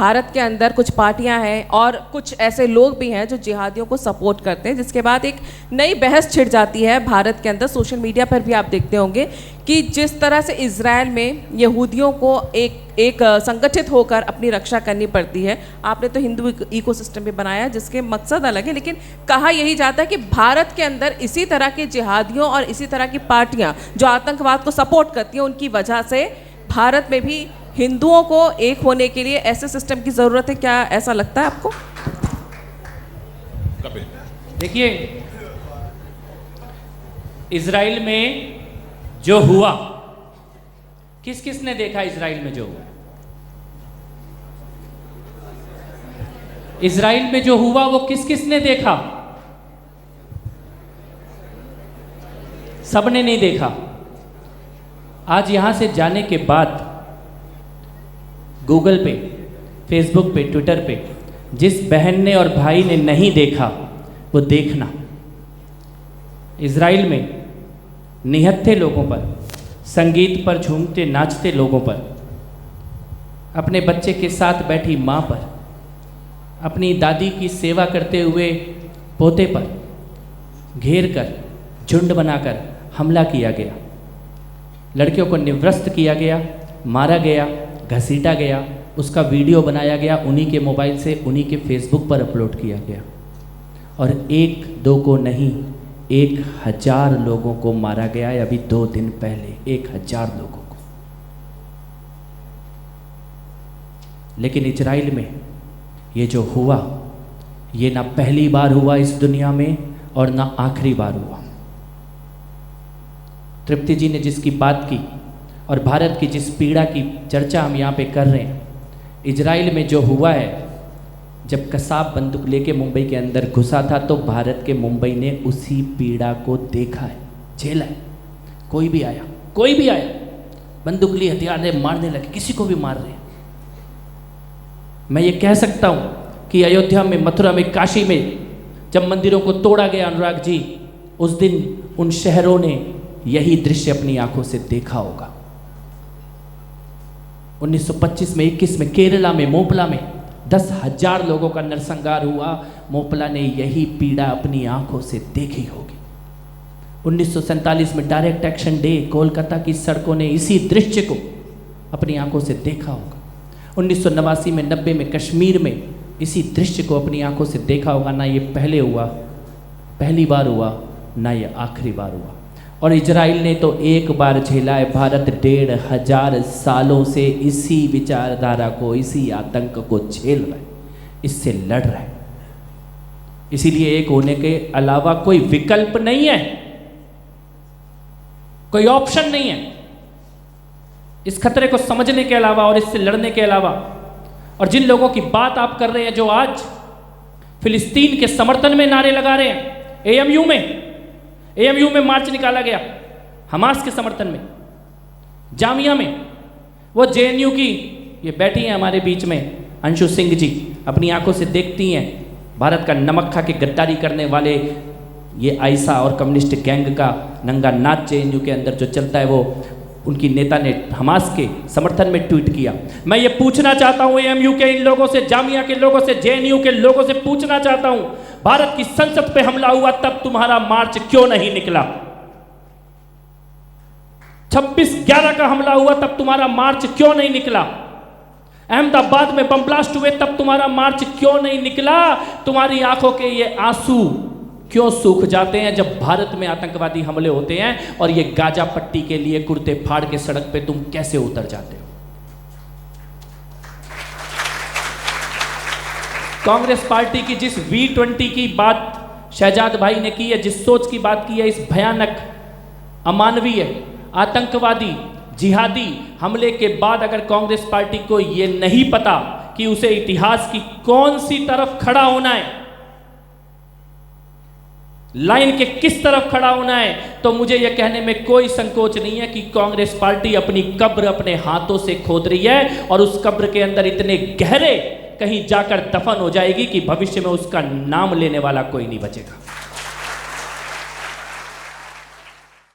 भारत के अंदर कुछ पार्टियां हैं और कुछ ऐसे लोग भी हैं जो जिहादियों को सपोर्ट करते हैं, जिसके बाद एक नई बहस छिड़ जाती है भारत के अंदर। सोशल मीडिया पर भी आप देखते होंगे कि जिस तरह से इजराइल में यहूदियों को एक संगठित होकर अपनी रक्षा करनी पड़ती है। आपने तो हिंदू इकोसिस्टम भी बनाया जिसके मकसद अलग है, लेकिन कहा यही जाता है कि भारत के अंदर इसी तरह के जिहादियों और इसी तरह की पार्टियां जो आतंकवाद को सपोर्ट करती हैं, उनकी वजह से भारत में भी हिंदुओं को एक होने के लिए ऐसे सिस्टम की ज़रूरत है। क्या ऐसा लगता है आपको? देखिए, इजराइल में जो हुआ, किस किस ने देखा इजराइल में जो हुआ? इजराइल में जो हुआ वो किस किस ने देखा? सबने नहीं देखा। आज यहां से जाने के बाद गूगल पे, फेसबुक पे, ट्विटर पे जिस बहन ने और भाई ने नहीं देखा वो देखना। इजराइल में निहत्थे लोगों पर, संगीत पर झूमते नाचते लोगों पर, अपने बच्चे के साथ बैठी माँ पर, अपनी दादी की सेवा करते हुए पोते पर घेर कर, झुंड बनाकर हमला किया गया। लड़कियों को निवृत्त किया गया, मारा गया, घसीटा गया, उसका वीडियो बनाया गया, उन्हीं के मोबाइल से उन्हीं के फेसबुक पर अपलोड किया गया। और एक दो को नहीं, 1000 लोगों को मारा गया है। अभी 2 दिन पहले 1000 लोगों को। लेकिन इजराइल में ये जो हुआ, ये ना पहली बार हुआ इस दुनिया में और ना आखिरी बार हुआ। तृप्ति जी ने जिसकी बात की और भारत की जिस पीड़ा की चर्चा हम यहाँ पे कर रहे हैं, इजराइल में जो हुआ है, जब कसाब बंदूक लेके मुंबई के अंदर घुसा था तो भारत के मुंबई ने उसी पीड़ा को देखा है, झेला है। कोई भी आया बंदूक ली, हथियार ले, मारने लगे, किसी को भी मार रहे हैं। मैं ये कह सकता हूँ कि अयोध्या में, मथुरा में, काशी में जब मंदिरों को तोड़ा गया, अनुराग जी, उस दिन उन शहरों ने यही दृश्य अपनी आंखों से देखा होगा। 1925 में, 21 में केरला में, मोपला में 10,000 लोगों का नरसंहार हुआ। मोपला ने यही पीड़ा अपनी आंखों से देखी होगी। 1947 में डायरेक्ट एक्शन डे, कोलकाता की सड़कों ने इसी दृश्य को अपनी आंखों से देखा होगा। 1989 में, 90 में कश्मीर में इसी दृश्य को अपनी आंखों से देखा होगा। ना ये पहली बार हुआ, ना ये आखिरी बार हुआ। और इजराइल ने तो एक बार झेला है, भारत 1500 सालों से इसी विचारधारा को, इसी आतंक को झेल रहा है, इससे लड़ रहा है। इसीलिए एक होने के अलावा कोई विकल्प नहीं है, कोई ऑप्शन नहीं है इस खतरे को समझने के अलावा और इससे लड़ने के अलावा। और जिन लोगों की बात आप कर रहे हैं, जो आज फिलिस्तीन के समर्थन में नारे लगा रहे हैं, एएमयू में मार्च निकाला गया हमास के समर्थन में, जामिया में, वो जेएनयू की, ये बैठी हैं हमारे बीच में अंशु सिंह जी, अपनी आंखों से देखती हैं भारत का नमक खा के गद्दारी करने वाले ये आयशा और कम्युनिस्ट गैंग का नंगा नाच जेएनयू के अंदर जो चलता है, वो उनकी नेता ने हमास के समर्थन में ट्वीट किया। मैं ये पूछना चाहता हूँ एएमयू के इन लोगों से, जामिया के लोगों से, जेएनयू के लोगों से पूछना चाहता हूँ, भारत की संसद पे हमला हुआ तब तुम्हारा मार्च क्यों नहीं निकला? 26/11 का हमला हुआ तब तुम्हारा मार्च क्यों नहीं निकला? अहमदाबाद में बम ब्लास्ट हुए तब तुम्हारा मार्च क्यों नहीं निकला? तुम्हारी आंखों के ये आंसू क्यों सूख जाते हैं जब भारत में आतंकवादी हमले होते हैं और ये गाजा पट्टी के लिए कुर्ते फाड़ के सड़क पे तुम कैसे उतर जाते हो? कांग्रेस पार्टी की जिस V20 की बात शहजाद भाई ने की है, जिस सोच की बात की है, इस भयानक, अमानवीय, आतंकवादी, जिहादी हमले के बाद अगर कांग्रेस पार्टी को ये नहीं पता कि उसे इतिहास की कौन सी तरफ खड़ा होना है, लाइन के किस तरफ खड़ा होना है, तो मुझे यह कहने में कोई संकोच नहीं है कि कांग्रेस पार्टी अपनी कब्र अपने हाथों से खोद रही है और उस कब्र के अंदर इतने गहरे कहीं जाकर दफन हो जाएगी कि भविष्य में उसका नाम लेने वाला कोई नहीं बचेगा।